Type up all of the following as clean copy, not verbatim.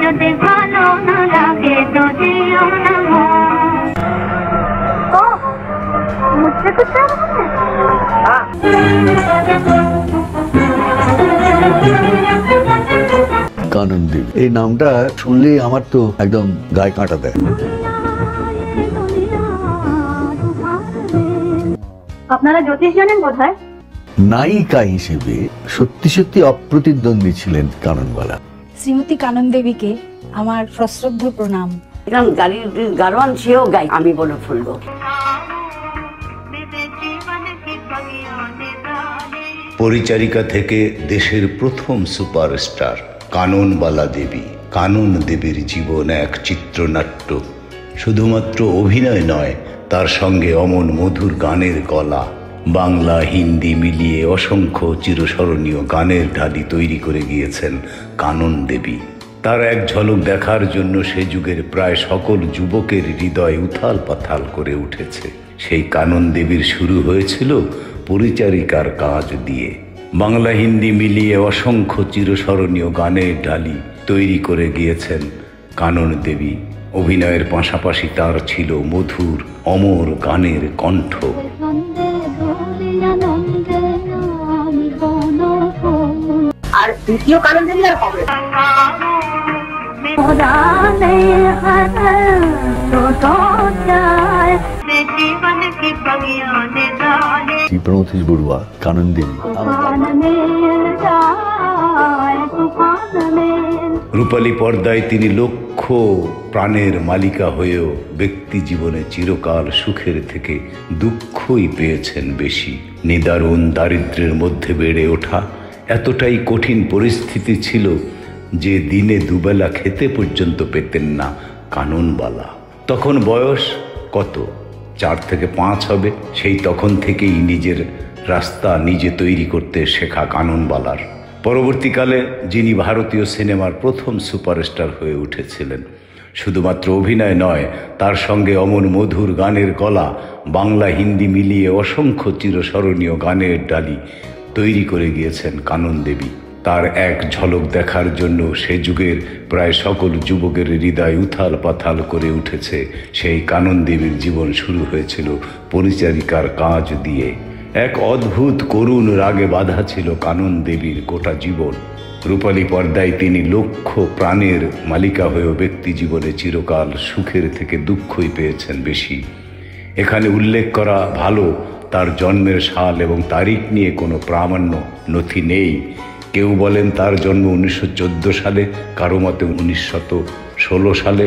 যদি ভালো না লাগে তো যেও না मुझसे कुछ কানন দেবী এই নামটা শুনলেই আমার তো একদম গায়ে কাঁটা দেয়। আপনারা জ্যোতিষ জানেন বোধহয়। নায়িকা হিসেবে সত্যি সত্যি অপ্রতিদ্বন্দ্বী ছিলেন কাননবালা। শ্রীমতী কানন দেবীকে আমার সশ্রদ্ধ প্রণাম। গারোয়ান সেও গাই আমি বলে ফেলবো। পরিচারিকা থেকে দেশের প্রথম সুপারস্টার কাননবালা দেবী। কানন দেবীর জীবন এক চিত্রনাট্য। শুধুমাত্র অভিনয় নয়, তার সঙ্গে অমন মধুর গানের গলা। বাংলা হিন্দি মিলিয়ে অসংখ্য চিরস্মরণীয় গানের ঢালি তৈরি করে গিয়েছেন কানন দেবী। তার এক ঝলক দেখার জন্য সে যুগের প্রায় সকল যুবকের হৃদয় উথাল পাথাল করে উঠেছে। সেই কানন দেবীর শুরু হয়েছিল পরিচারিকার কাজ দিয়ে। বাংলা হিন্দি মিলিয়ে অসংখ্য চিরস্মরণীয় গানের ঢালি তৈরি করে গিয়েছেন কানন দেবী। অভিনয়ের পাশাপাশি তার ছিল মধুর অমর গানের কণ্ঠ। আর দ্বিতীয় কানন দেবী আর হবে প্রণতীশ বড়ুয়া, কানন দেবী। রূপালী পর্দায় তিনি লক্ষ প্রাণের মালিকা হয়েও ব্যক্তি জীবনে চিরকাল সুখের থেকে দুঃখই পেয়েছেন বেশি। নিদারুণ দারিদ্র্যের মধ্যে বেড়ে ওঠা এতটাই কঠিন পরিস্থিতি ছিল যে দিনে দুবেলা খেতে পর্যন্ত পেতেন না কাননবালা। তখন বয়স কত, 4 থেকে 5 হবে। সেই তখন থেকেই নিজের রাস্তা নিজে তৈরি করতে শেখা কাননবালার। পরবর্তীকালে যিনি ভারতীয় সিনেমার প্রথম সুপারস্টার হয়ে উঠেছিলেন। শুধুমাত্র অভিনয় নয়, তার সঙ্গে অমন মধুর গানের গলা। বাংলা হিন্দি মিলিয়ে অসংখ্য চিরস্মরণীয় গানের ডালি তৈরি করে গিয়েছেন কানন দেবী। তার এক ঝলক দেখার জন্য সে যুগের প্রায় সকল যুবকের হৃদয় উথাল পাথাল করে উঠেছে। সেই কানন দেবীর জীবন শুরু হয়েছিল পরিচারিকার কাজ দিয়ে। এক অদ্ভুত করুণ রাগে বাঁধা ছিল কানন দেবীর গোটা জীবন। রূপালী পর্দায় তিনি লক্ষ প্রাণের মালিকা হয়েও ব্যক্তি জীবনে চিরকাল সুখের থেকে দুঃখই পেয়েছেন বেশি। এখানে উল্লেখ করা ভালো, তার জন্মের সাল এবং তারিখ নিয়ে কোনো প্রামাণ্য নথি নেই। কেউ বলেন তার জন্ম 1914 সালে, কারো মতে 1916 সালে।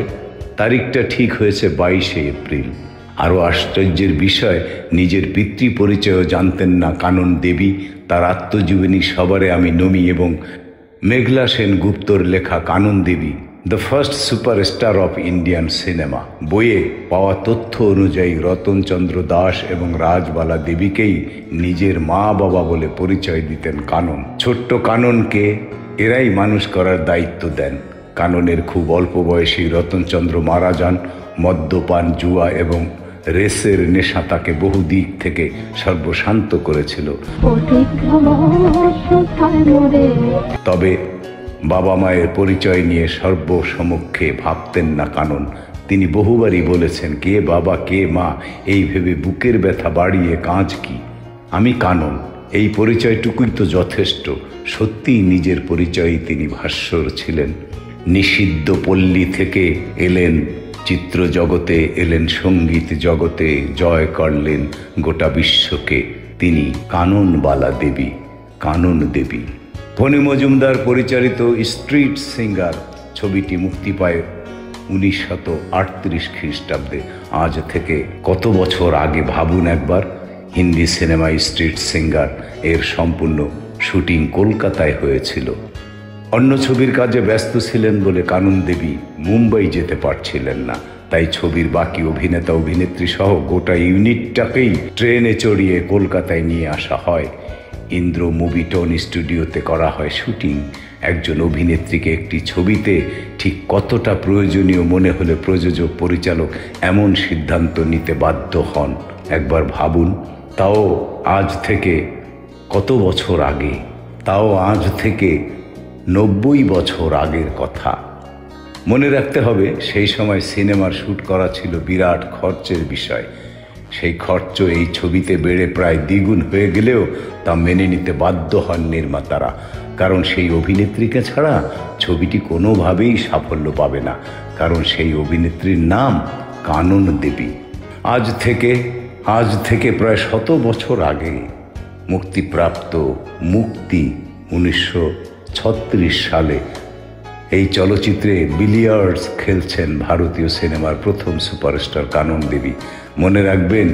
তারিখটা ঠিক হয়েছে 22শে এপ্রিল। আরও আশ্চর্যের বিষয়, নিজের পিতৃ পরিচয়ও জানতেন না কানন দেবী। তার আত্মজীবনী সবারে আমি নমি এবং মেঘলা সেনগুপ্তর লেখা Kanan Devi the first superstar of Indian cinema বইয়ে পাওয়া তথ্য অনুযায়ী রতনচন্দ্র দাস এবং রাজবালা দেবীকেই নিজের মা বাবা বলে পরিচয় দিতেন কানন। ছোট্ট কাননকে এরাই মানুষ করার দায়িত্ব দেন। কাননের খুব অল্প বয়সেই রতনচন্দ্র মারা যান। মদ্যপান, জুয়া এবং রেসের নেশা তাকে বহু দিক থেকে সর্বশান্ত করেছিল। তবে বাবা মায়ের পরিচয় নিয়ে সর্বসমক্ষে ভাবতেন না কানন। তিনি বহুবারই বলেছেন, কে বাবা কে মা এই ভেবে বুকের ব্যথা বাড়িয়ে কাজ কি, আমি কানন, এই পরিচয়টুকুই তো যথেষ্ট। সত্যিই নিজের পরিচয়ই তিনি ভাস্বর ছিলেন। নিষিদ্ধ পল্লী থেকে এলেন চিত্র জগতে, এলেন সঙ্গীত জগতে, জয় করলেন গোটা বিশ্বকে। তিনি কাননবালা দেবী, কানন দেবী। ফণী মজুমদার পরিচালিত স্ট্রিট সিঙ্গার ছবিটি মুক্তি পায় 1938 খ্রিস্টাব্দে। আজ থেকে কত বছর আগে ভাবুন একবার। হিন্দি সিনেমায় স্ট্রিট সিঙ্গার এর সম্পূর্ণ শুটিং কলকাতায় হয়েছিল। অন্য ছবির কাজে ব্যস্ত ছিলেন বলে কানন দেবী মুম্বাই যেতে পারছিলেন না। তাই ছবির বাকি অভিনেতা অভিনেত্রী সহ গোটা ইউনিটটাকেই ট্রেনে চড়িয়ে কলকাতায় নিয়ে আসা হয়। ইন্দ্র মুভি টোন স্টুডিওতে করা হয় শুটিং। একজন অভিনেত্রীকে একটি ছবিতে ঠিক কতটা প্রয়োজনীয় মনে হলে প্রযোজক পরিচালক এমন সিদ্ধান্ত নিতে বাধ্য হন একবার ভাবুন। তাও আজ থেকে কত বছর আগে, তাও আজ থেকে 90 বছর আগের কথা। মনে রাখতে হবে সেই সময় সিনেমার শ্যুট করা ছিল বিরাট খরচের বিষয়। সেই খরচ এই ছবিতে বেড়ে প্রায় দ্বিগুণ হয়ে গেলেও তা মেনে নিতে বাধ্য হন নির্মাতারা, কারণ সেই অভিনেত্রীকে ছাড়া ছবিটি কোনোভাবেই সাফল্য পাবে না, কারণ সেই অভিনেত্রীর নাম কানন দেবী। আজ থেকে প্রায় 100 বছর আগে মুক্তিপ্রাপ্ত মুক্তি 1936 সালে এই চলচ্চিত্রে বিলিয়ার্ডস খেলছেন ভারতীয় সিনেমার প্রথম সুপারস্টার কানন দেবী। মনে রাখবেন,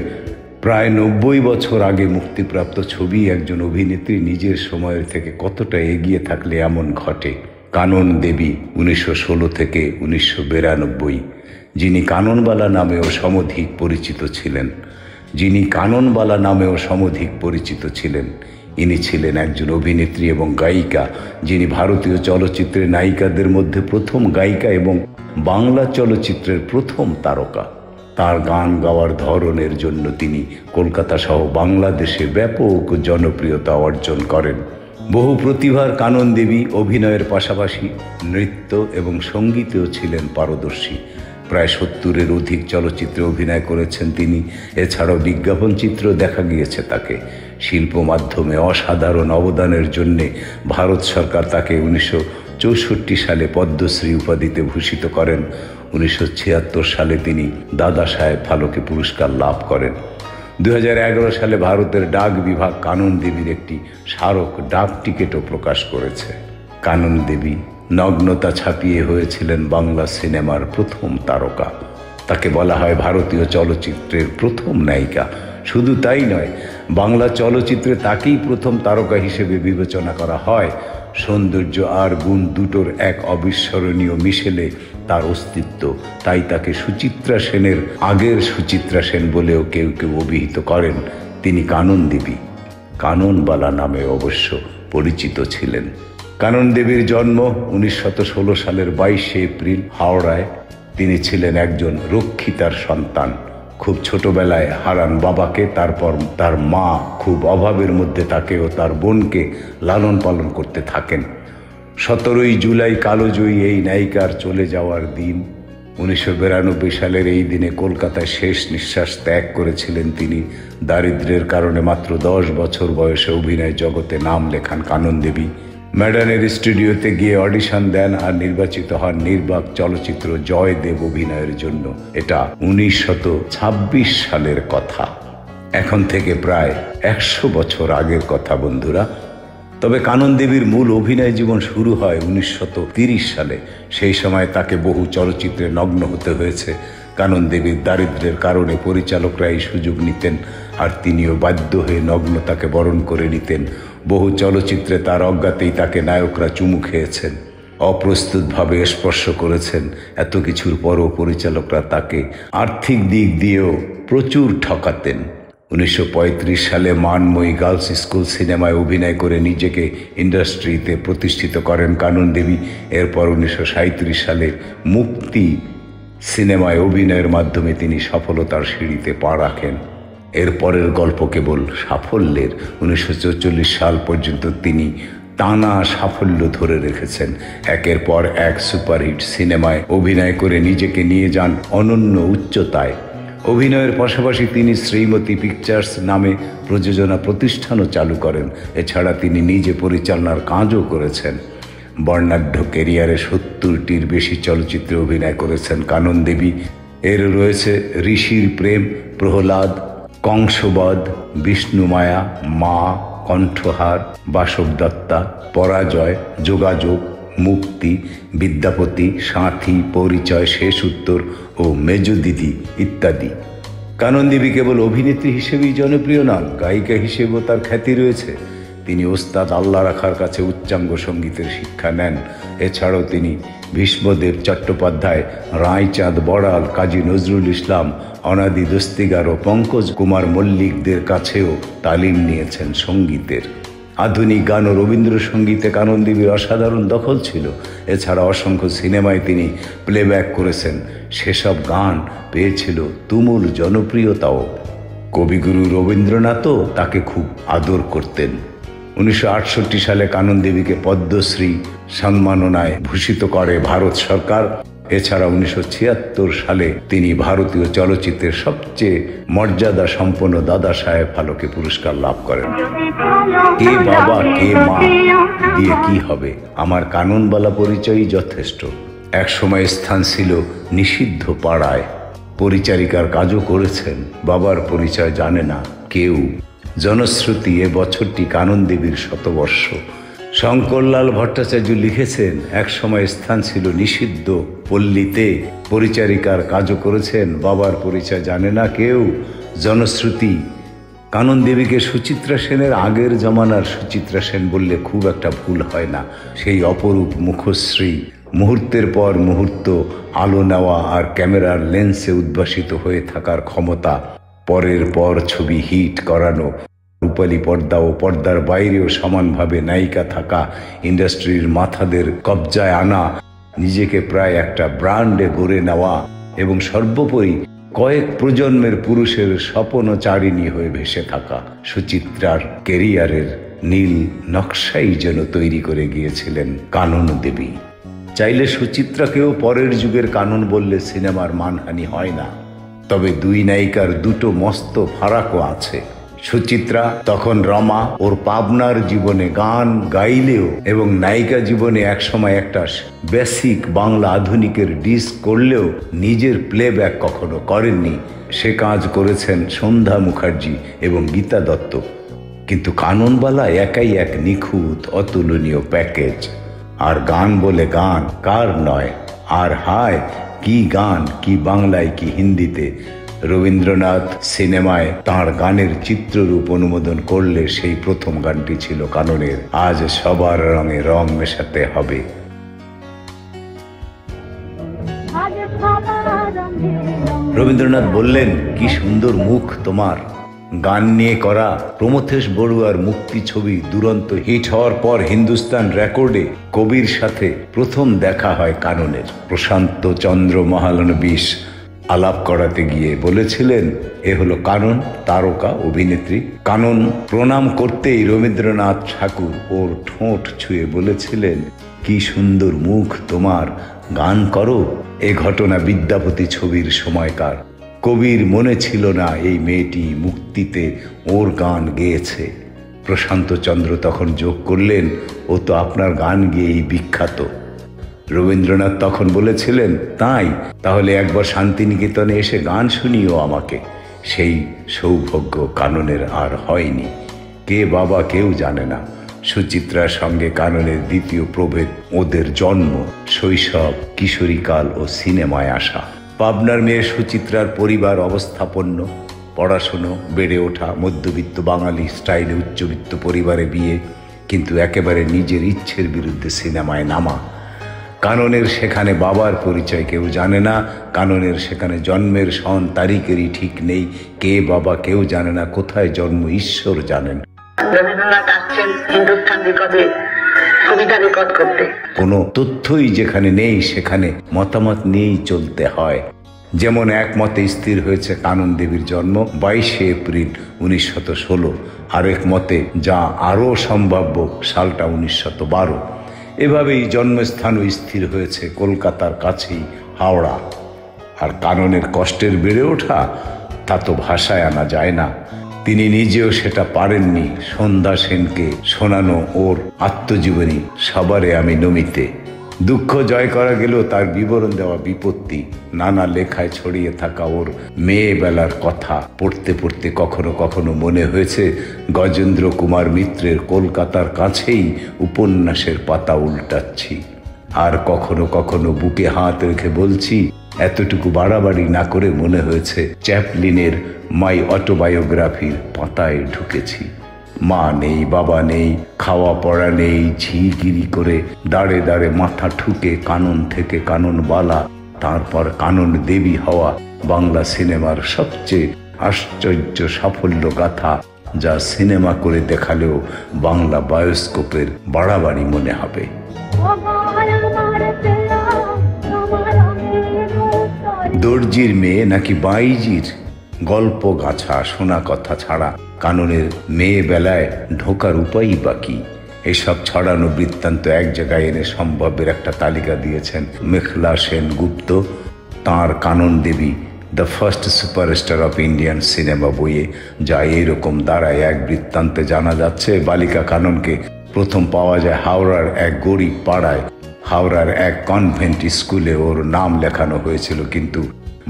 প্রায় 90 বছর আগে মুক্তিপ্রাপ্ত ছবি একজন অভিনেত্রী নিজের সময়ের থেকে কতটা এগিয়ে থাকলে এমন ঘটে। কানন দেবী 1916 থেকে 1992, যিনি কাননবালা নামেও সমধিক পরিচিত ছিলেন, ইনি ছিলেন একজন অভিনেত্রী এবং গায়িকা, যিনি ভারতীয় চলচ্চিত্রের নায়িকাদের মধ্যে প্রথম গায়িকা এবং বাংলা চলচ্চিত্রের প্রথম তারকা। তার গান গাওয়ার ধরনের জন্য তিনি কলকাতা সহ বাংলাদেশে ব্যাপক জনপ্রিয়তা অর্জন করেন। বহু প্রতিভার কানন দেবী অভিনয়ের পাশাপাশি নৃত্য এবং সঙ্গীতেও ছিলেন পারদর্শী। প্রায় 70-এর অধিক চলচ্চিত্রে অভিনয় করেছেন তিনি। এছাড়াও বিজ্ঞাপন চিত্র দেখা গিয়েছে তাকে। শিল্প মাধ্যমে অসাধারণ অবদানের জন্যে ভারত সরকার তাকে 1964 সালে পদ্মশ্রী উপাধিতে ভূষিত করেন। 1976 সালে তিনি দাদা সাহেব ফালকে পুরস্কার লাভ করেন। 2011 সালে ভারতের ডাক বিভাগ কানন দেবীর একটি স্মারক ডাক টিকিটও প্রকাশ করেছে। কানন দেবী নগ্নতা ছাপিয়ে হয়েছিলেন বাংলা সিনেমার প্রথম তারকা। তাকে বলা হয় ভারতীয় চলচ্চিত্রের প্রথম নায়িকা। শুধু তাই নয়, বাংলা চলচ্চিত্রে তাকেই প্রথম তারকা হিসেবে বিবেচনা করা হয়। সৌন্দর্য আর গুণ দুটোর এক অবিস্মরণীয় মিশেলে তার অস্তিত্ব। তাই তাকে সুচিত্রা সেনের আগের সুচিত্রা সেন বলেও কেউ কেউ অভিহিত করেন। তিনি কানন দেবী, কাননবালা নামে অবশ্য পরিচিত ছিলেন। কানন দেবীর জন্ম 1916 সালের 22 এপ্রিল হাওড়ায়। তিনি ছিলেন একজন রক্ষিতার সন্তান। খুব ছোটবেলায় হারান বাবাকে, তারপর তার মা খুব অভাবের মধ্যে তাকে ও তার বোনকে লালন পালন করতে থাকেন। 17 জুলাই কালোজয়ী এই নায়িকার চলে যাওয়ার দিন। 1992 সালের এই দিনে কলকাতায় শেষ নিঃশ্বাস ত্যাগ করেছিলেন তিনি। দারিদ্র্যের কারণে মাত্র 10 বছর বয়সে অভিনয় জগতে নাম লেখান কানন দেবী। ম্যাডানের স্টুডিওতে গিয়ে অডিশন দেন আর নির্বাচিত হন নির্বাক চলচ্চিত্র জয়দেব অভিনয়ের জন্য। এটা 1926 সালের কথা, এখন থেকে প্রায় 100 বছর আগের কথা বন্ধুরা। তবে কানন দেবীর মূল অভিনয় জীবন শুরু হয় 1930 সালে। সেই সময় তাকে বহু চলচ্চিত্রে নগ্ন হতে হয়েছে। কানন দেবীর দারিদ্র্যের কারণে পরিচালকরা এই সুযোগ নিতেন, আর তিনিও বাধ্য হয়ে নগ্নতাকে বরণ করে নিতেন। বহু চলচ্চিত্রে তার অজ্ঞাতেই তাকে নায়করা চুমু খেয়েছেন, অপ্রস্তুতভাবে স্পর্শ করেছেন। এত কিছুর পরও পরিচালকরা তাকে আর্থিক দিক দিয়েও প্রচুর ঠকাতেন। 1935 সালে মানময়ী গার্লস স্কুল সিনেমায় অভিনয় করে নিজেকে ইন্ডাস্ট্রিতে প্রতিষ্ঠিত করেন কানন দেবী। এরপর 1937 সালে মুক্তি সিনেমায় অভিনয়ের মাধ্যমে তিনি সফলতার সিঁড়িতে পা রাখেন। এরপরের গল্প কেবল সাফল্যের। 1944 সাল পর্যন্ত তিনি টানা সাফল্য ধরে রেখেছেন। একের পর এক সুপারহিট সিনেমায় অভিনয় করে নিজেকে নিয়ে যান অনন্য উচ্চতায়। অভিনয়ের পাশাপাশি তিনি শ্রীমতী পিকচার্স নামে প্রযোজনা প্রতিষ্ঠানও চালু করেন। এছাড়া তিনি নিজে পরিচালনার কাজও করেছেন। বর্ণাঢ্য ক্যারিয়ারে 70টির বেশি চলচ্চিত্রে অভিনয় করেছেন কানন দেবী। এর রয়েছে ঋষির প্রেম, প্রহ্লাদ, কংসবধ, বিষ্ণুমায়া, মা, কণ্ঠহার, বাসবদত্তা, পরাজয়, যোগাযোগ, মুক্তি, বিদ্যাপতি, সাথী, পরিচয়, শেষ উত্তর ও মেজো দিদি ইত্যাদি। কানন দেবী কেবল অভিনেত্রী হিসেবেই জনপ্রিয় নন, গায়িকা হিসেবেও তার খ্যাতি রয়েছে। তিনি ওস্তাদ আল্লাহ রাখার কাছে উচ্চাঙ্গ সঙ্গীতের শিক্ষা নেন। এছাড়াও তিনি ভীষ্মদেব চট্টোপাধ্যায়, রায়চাঁদ বড়াল, কাজী নজরুল ইসলাম, অনাদি দস্তিগার ও পঙ্কজ কুমার মল্লিকদের কাছেও তালিম নিয়েছেন সঙ্গীতের। আধুনিক গান ও রবীন্দ্রসঙ্গীতে কানন দেবীর অসাধারণ দখল ছিল। এছাড়া অসংখ্য সিনেমায় তিনি প্লেব্যাক করেছেন। সেসব গান পেয়েছিল তুমুল জনপ্রিয়তাও। কবিগুরু রবীন্দ্রনাথও তাকে খুব আদর করতেন। 1968 সালে কানন দেবীকে পদ্মশ্রী সম্মাননায় ভূষিত করে ভারত সরকার। এছাড়া 1976 সালে তিনি ভারতীয় চলচ্চিত্রের সবচেয়ে মর্যাদা সম্পন্ন দাদা সাহেব ফালকে পুরস্কার লাভ করেন। কে বাবা কে মা দিয়ে কি হবে, আমার কাননবালা পরিচয়ই যথেষ্ট। এক সময় স্থান ছিল নিষিদ্ধ পাড়ায়, পরিচারিকার কাজও করেছেন। বাবার পরিচয় জানে না কেউ। জনশ্রুতি এ বছরটি কানন দেবীর শতবর্ষ। শঙ্করলাল ভট্টাচার্য লিখেছেন, এক সময় স্থান ছিল নিষিদ্ধ পল্লীতে, পরিচারিকার কাজও করেছেন। বাবার পরিচয় জানে না কেউ। জনশ্রুতি। কানন দেবীকে সুচিত্রা সেনের আগের জমানার সুচিত্রা সেন বললে খুব একটা ভুল হয় না। সেই অপরূপ মুখশ্রী, মুহূর্তের পর মুহূর্ত আলো নেওয়া আর ক্যামেরার লেন্সে উদ্ভাসিত হয়ে থাকার ক্ষমতা, পরের পর ছবি হিট করানো, রূপালী পর্দা ও পর্দার বাইরেও সমানভাবে নায়িকা থাকা, ইন্ডাস্ট্রির মাথাদের কবজায় আনা, নিজেকে প্রায় একটা ব্র্যান্ডে গড়ে নেওয়া এবং সর্বোপরি কয়েক প্রজন্মের পুরুষের স্বপ্নচারিণী হয়ে ভেসে থাকা। সুচিত্রার কেরিয়ারের নীল নকশাই যেন তৈরি করে গিয়েছিলেন কানন দেবী। চাইলে সুচিত্রাকেও পরের যুগের কানন বললে সিনেমার মানহানি হয় না। তবে দুই নায়িকার দুটো মস্ত ফারাকও আছে। সুচিত্রা তখন রমা ওর পাবনার জীবনে গান গাইলেও এবং নায়িকা জীবনে একসময় একটা বেসিক বাংলা আধুনিকের ডিস করলেও নিজের প্লেব্যাক কখনো করেননি। সে কাজ করেছেন সন্ধ্যা মুখার্জি এবং গীতা দত্ত। কিন্তু কাননবালা একাই এক নিখুঁত অতুলনীয় প্যাকেজ। আর গান বলে গান কার নয়, আর হায় কি গান, কি বাংলায় কি হিন্দিতে। রবীন্দ্রনাথ সিনেমায় তাঁর গানের চিত্ররূপ অনুমোদন করলে সেই প্রথম গানটি ছিল কাননের আজ সবার রঙে রং মেশাতে হবে। রবীন্দ্রনাথ বললেন, কি সুন্দর মুখ তোমার। গান নিয়ে করা প্রমথেশ বড়ুয়ার মুক্তি ছবি দুরন্ত হিট হওয়ার পর হিন্দুস্তান রেকর্ডে কবির সাথে প্রথম দেখা হয় কাননের। প্রশান্ত চন্দ্র মহালনবিশ আলাপ করাতে গিয়ে বলেছিলেন, এ হলো কানন, তারকা অভিনেত্রী। কানন প্রণাম করতেই রবীন্দ্রনাথ ঠাকুর ওর ঠোঁট ছুঁয়ে বলেছিলেন, কি সুন্দর মুখ তোমার, গান করো। এ ঘটনা বিদ্যাপতি ছবির সময়কার। কবির মনে ছিল না এই মেয়েটি মুক্তিতে ওর গান গেয়েছে। প্রশান্ত চন্দ্র তখন যোগ করলেন, ও তো আপনার গান গেয়েই বিখ্যাত। রবীন্দ্রনাথ তখন বলেছিলেন, তাই, তাহলে একবার শান্তিনিকেতনে এসে গান শুনিও আমাকে। সেই সৌভাগ্য কাননের আর হয়নি। কে বাবা কেউ জানে না। সুচিত্রার সঙ্গে কাননের দ্বিতীয় প্রভেদ ওদের জন্ম, শৈশব, কিশোরীকাল ও সিনেমায় আসা। পাবনার মেয়ে সুচিত্রার পরিবার অবস্থাপন্ন, পড়াশুনো, বেড়ে ওঠা মধ্যবিত্ত বাঙালি স্টাইলে উচ্চবিত্ত পরিবারে বিয়ে, কিন্তু একেবারে নিজের ইচ্ছের বিরুদ্ধে সিনেমায় নামা। কাননের সেখানে বাবার পরিচয় কেউ জানে না। কাননের সেখানে জন্মের সন তারিখেরই ঠিক নেই। কে বাবা কেউ জানে না। কোথায় জন্ম ঈশ্বর জানেন। রবীন্দ্রনাথ আসছেন হিন্দুস্তান রেকর্ডে কবিতা রেকর্ড করতে। কোনো তথ্যই যেখানে নেই সেখানে মতামত নিয়েই চলতে হয়। যেমন একমতে স্থির হয়েছে কানন দেবীর জন্ম 22 এপ্রিল 1916, আরেক মতে যা আরও সম্ভাব্য সালটা 1912। এভাবেই জন্মস্থানও স্থির হয়েছে কলকাতার কাছেই হাওড়া। আর কাননের কষ্টের বেড়ে ওঠা তা তো ভাষায় আনা যায় না। তিনি নিজেও সেটা পারেননি। সন্ধ্যা সেনকে শোনানো ওর আত্মজীবনী সবারে আমি নমিতে। দুঃখ জয় করা গেলেও তার বিবরণ দেওয়া বিপত্তি। নানা লেখায় ছড়িয়ে থাকা ওর মেয়েবেলার কথা পড়তে পড়তে কখনো কখনো মনে হয়েছে গজেন্দ্র কুমার মিত্রের কলকাতার কাছেই উপন্যাসের পাতা উল্টাচ্ছি। আর কখনো কখনো বুকে হাত রেখে বলছি, এতটুকু বাড়াবাড়ি না করে মনে হয়েছে চ্যাপলিনের মাই অটোবায়োগ্রাফির পাতায় ঢুকেছি। মা নেই, বাবা নেই, খাওয়া পড়া নেই, ঝিগিরি করে দাঁড়ে দাঁড়ে মাথা ঠুকে কানন থেকে কাননবালা, তারপর কানন দেবী হওয়া বাংলা সিনেমার সবচেয়ে আশ্চর্য সাফল্য গাথা যা সিনেমা করে দেখালেও বাংলা বায়োস্কোপের বাড়াবাড়ি মনে হবে। দর্জির মেয়ে নাকি বাইজির গল্প গাছা শোনা কথা ছাড়া কাননের মেয়ে বেলায় ঢোকার উপায়ই বাকি। এসব ছড়ানো বৃত্তান্ত এক জায়গায় এনে সম্ভবের একটা তালিকা দিয়েছেন মেখলা সেন গুপ্ত তাঁর Kanan Devi the first superstar of Indian cinema বইয়ে, যা এইরকম দাঁড়ায়। এক বৃত্তান্তে জানা যাচ্ছে বালিকা কাননকে প্রথম পাওয়া যায় হাওড়ার এক গরিব পাড়ায়। হাওড়ার এক কনভেন্ট স্কুলে ওর নাম লেখানো হয়েছিল, কিন্তু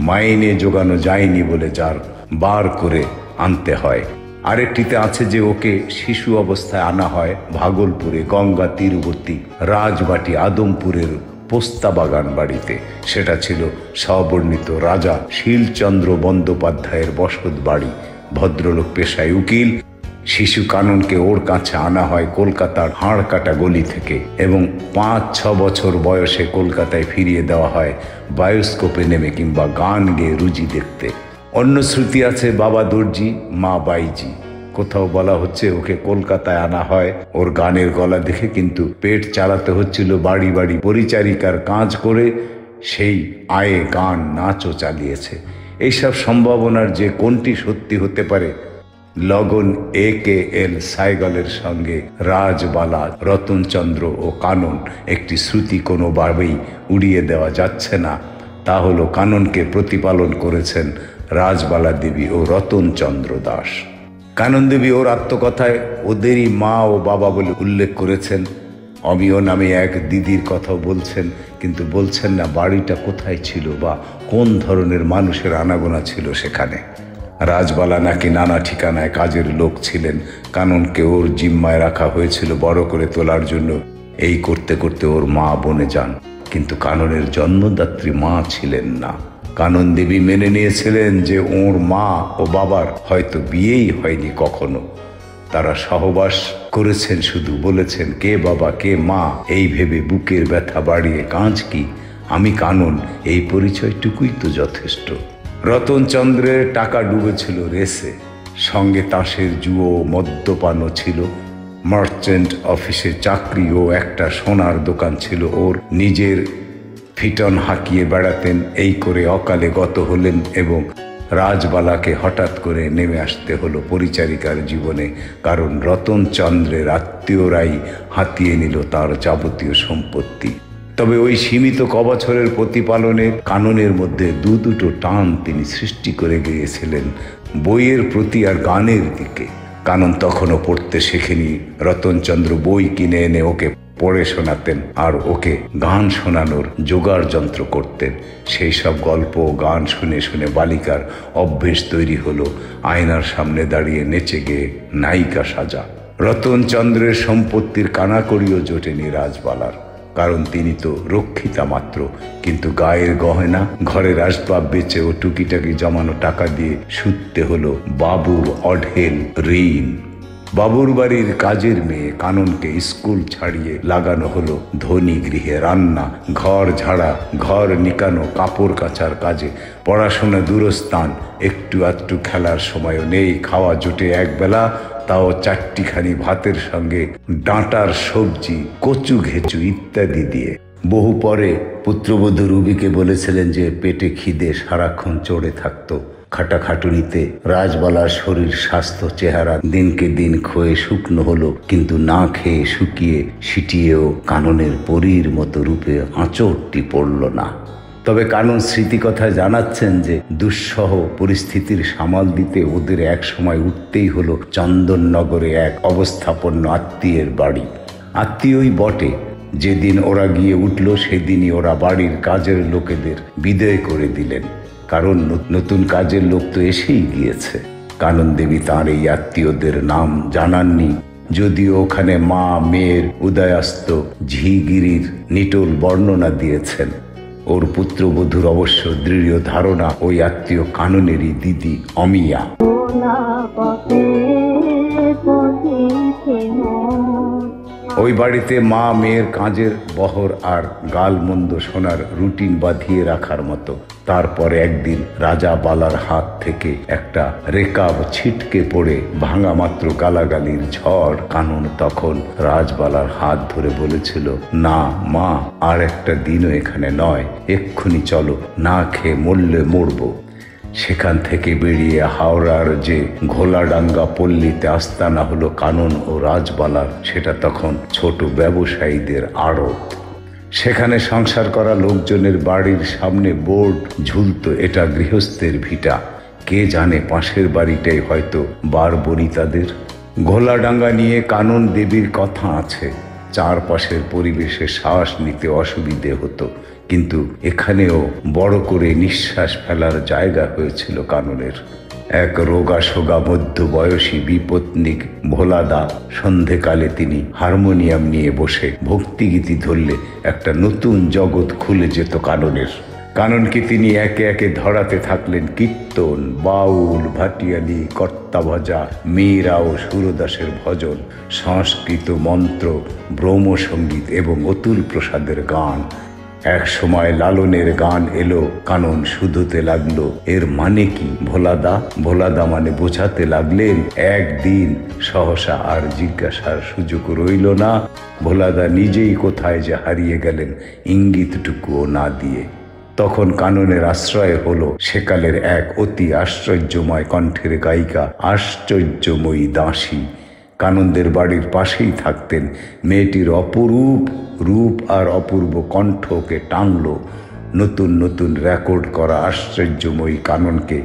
মাইনে জোগানো যায়নি বলে যার বার করে আনতে হয়। আরেকটিতে আছে যে ওকে শিশু অবস্থায় আনা হয় ভাগলপুরে গঙ্গা তীরবর্তী রাজবাটি আদমপুরের পোস্তা বাগান বাড়িতে। সেটা ছিল স্ববর্ণিত রাজা শীলচন্দ্র বন্দ্যোপাধ্যায়ের বসত বাড়ি। ভদ্রলোক পেশায় উকিল। শিশু কাননকে ওর কাছে আনা হয় কলকাতার হাড়কাটা গলি থেকে এবং 5-6 বছর বয়সে কলকাতায় ফিরিয়ে দেওয়া হয় বায়োস্কোপে নেমে কিংবা গান গেয়ে রুজি দেখতে। অন্য শ্রুতি আছে বাবা দর্জি মা বাইজি। কোথাও বলা হচ্ছে ওকে কলকাতায় আনা হয় ওর গানের গলা দেখে, কিন্তু পেট চালাতে হচ্ছিল বাড়ি বাড়ি পরিচারিকার কাজ করে, সেই আয়ে গান নাচও চালিয়েছে। এইসব সম্ভাবনার যে কোনটি সত্যি হতে পারে, লগন AKL সাইগলের সঙ্গে রাজবালা রতনচন্দ্র ও কানন একটি শ্রুতি কোনোভাবেই উড়িয়ে দেওয়া যাচ্ছে না। তা হলো কাননকে প্রতিপালন করেছেন রাজবালা দেবী ও রতনচন্দ্র দাস। কানন দেবী ওর আত্মকথায় ওদেরই মা ও বাবা বলে উল্লেখ করেছেন। অমিয় নামে এক দিদির কথা বলছেন, কিন্তু বলছেন না বাড়িটা কোথায় ছিল বা কোন ধরনের মানুষের আনাগোনা ছিল সেখানে। রাজবালা নাকি নানা ঠিকানায় কাজের লোক ছিলেন। কাননকে ওর জিম্মায় রাখা হয়েছিল বড় করে তোলার জন্য। এই করতে করতে ওর মা বনে যান, কিন্তু কাননের জন্মদাত্রী মা ছিলেন না। কানন দেবী মেনে নিয়েছিলেন যে ওর মা ও বাবার হয়তো বিয়েই হয়নি কখনো। তারা সহবাস করেছেন, শুধু বলেছেন কে বাবা কে মা এই ভেবে বুকের ব্যথা বাড়িয়ে কাঁচ কি আমি কানন, এই পরিচয়টুকুই তো যথেষ্ট। রতনচন্দ্রের টাকা ডুবেছিল রেসে, সঙ্গে তাসের জুয়ো মদ্যপানও ছিল। মার্চেন্ট অফিসে চাকরি ও একটা সোনার দোকান ছিল ওর। নিজের ফিটন হাঁকিয়ে বেড়াতেন। এই করে অকালে গত হলেন এবং রাজবালাকে হঠাৎ করে নেমে আসতে হলো পরিচারিকার জীবনে, কারণ রতনচন্দ্রের আত্মীয়রাই হাতিয়ে নিল তার যাবতীয় সম্পত্তি। তবে ওই সীমিত কবছরের প্রতিপালনে কাননের মধ্যে দুটো টান তিনি সৃষ্টি করে গিয়েছিলেন, বইয়ের প্রতি আর গানের দিকে। কানন তখনও পড়তে শেখেনি। রতনচন্দ্র বই কিনে এনে ওকে পড়ে শোনাতেন আর ওকে গান শোনানোর জোগাড় যন্ত্র করতেন। সেই সব গল্প গান শুনে শুনে বালিকার অভ্যেস তৈরি হলো আয়নার সামনে দাঁড়িয়ে নেচে গেয়ে নায়িকা সাজা। রতনচন্দ্রের সম্পত্তির কানাকড়িও জোটেনি রাজবালার, কারণ তিনি তো রক্ষিতা মাত্র। কিন্তু গায়ের গহনা ঘরের আসবাব বেচে ও টুকিটাকি জমানো টাকা দিয়ে শুধতে হলো বাবুর অঢেল ঋণ। বাবুর বাড়ির কাজের মেয়ে কাননকে স্কুল ছাড়িয়ে লাগানো হলো ধনী গৃহে রান্না, ঘর ঝাড়া, ঘর নিকানো, কাপড় কাচার কাজে। পড়াশোনা দূরস্থান, একটু আধটু খেলার সময়ও নেই। খাওয়া জোটে একবেলা, তাও 4টিখানি ভাতের সঙ্গে ডাঁটার সবজি, কচু ঘেঁচু ইত্যাদি দিয়ে। বহু পরে পুত্রবধূ রুবিকে বলেছিলেন যে পেটে খিদে সারাক্ষণ চড়ে থাকতো। খাটাখাটুনিতে রাজবালার শরীর স্বাস্থ্য চেহারা দিনকে দিন ক্ষয়ে শুকনো হলো, কিন্তু না খেয়ে শুকিয়ে সিটিয়েও কাননের পরীর মতো রূপে আঁচড়টি পড়ল না। তবে কানন স্মৃতিকথায় জানাচ্ছেন যে দুঃসহ পরিস্থিতির সামাল দিতে ওদের এক সময় উঠতেই হলো চন্দননগরে এক অবস্থাপন্ন আত্মীয়ের বাড়ি। আত্মীয়ই বটে, যেদিন ওরা গিয়ে উঠল সেদিনই ওরা বাড়ির কাজের লোকেদের বিদায় করে দিলেন, কারণ নতুন কাজের লোক তো এসেই গিয়েছে। কানন দেবী তাঁর এই আত্মীয়দের নাম জানাননি, যদিও ওখানে মা মেয়ের উদয়াস্ত ঝিগিরির নিটোল বর্ণনা দিয়েছেন। ওর পুত্রবধূর অবশ্য দৃঢ় ধারণা ওই আত্মীয় কাননেরই দিদি অমিয়া। ওই বাড়িতে মা মেয়ের কাজের বহর আর গালমন্দ শোনার রুটিন বাঁধিয়ে রাখার মতো। তারপরে একদিন রাজা বালার হাত থেকে একটা রেকাব ছিটকে পড়ে ভাঙা মাত্র গালাগালির ঝড়। কানন তখন রাজবালার হাত ধরে বলেছিল, না মা, আর একটা দিনও এখানে নয়, এক্ষুনি চলো, না খেয়ে মরলে মরবো। সেখান থেকে বেরিয়ে হাওড়ার যে ঘোলাডাঙ্গা পল্লীতে আস্তানা হলো কানন ও রাজবালার, সেটা তখন ছোট ব্যবসায়ীদের আড়ত। সেখানে সংসার করা লোকজনের বাড়ির সামনে বোর্ড ঝুলতো, এটা গৃহস্থের ভিটা। কে জানে পাশের বাড়িটাই হয়তো বারবনিতাদের। ঘোলাডাঙ্গা নিয়ে কানন দেবীর কথা আছে। চারপাশের পরিবেশে শ্বাস নিতে অসুবিধে হতো, কিন্তু এখানেও বড় করে নিঃশ্বাস ফেলার জায়গা হয়েছিল কাননের। এক রোগাসোগা মধ্যবয়সী বিপত্নিক ভোলাদা সন্ধেকালে তিনি হারমোনিয়াম নিয়ে বসে ভক্তিগীতি ধরলে একটা নতুন জগৎ খুলে যেত কাননের। কাননকে তিনি একে একে ধরাতে থাকলেন কীর্তন, বাউল, ভাটিয়ালি, কর্তাভজা, মীরা ও সুরদাসের ভজন, সংস্কৃত মন্ত্র, ব্রহ্মসঙ্গীত এবং অতুল প্রসাদের গান। এক সময় লালনের গান এলো, কানন শুধোতে লাগলো, এর মানে কি? ভোলাদা মানে বোঝাতে লাগলেন। একদিন সহসা আর জিজ্ঞাসার সুযোগ রইল না। ভোলাদা নিজেই কোথায় যে হারিয়ে গেলেন ইঙ্গিতটুকুও না দিয়ে। তখন কাননের আশ্রয় হলো সেকালের এক অতি আশ্চর্যময় কণ্ঠের গায়িকা, আশ্চর্যময়ী দাসী। কাননদের বাড়ির পাশেই থাকতেন। মেয়েটির অপরূপ রূপ আর অপূর্ব কণ্ঠকে টানল। নতুন নতুন রেকর্ড করা আশ্চর্যময়ী কাননকে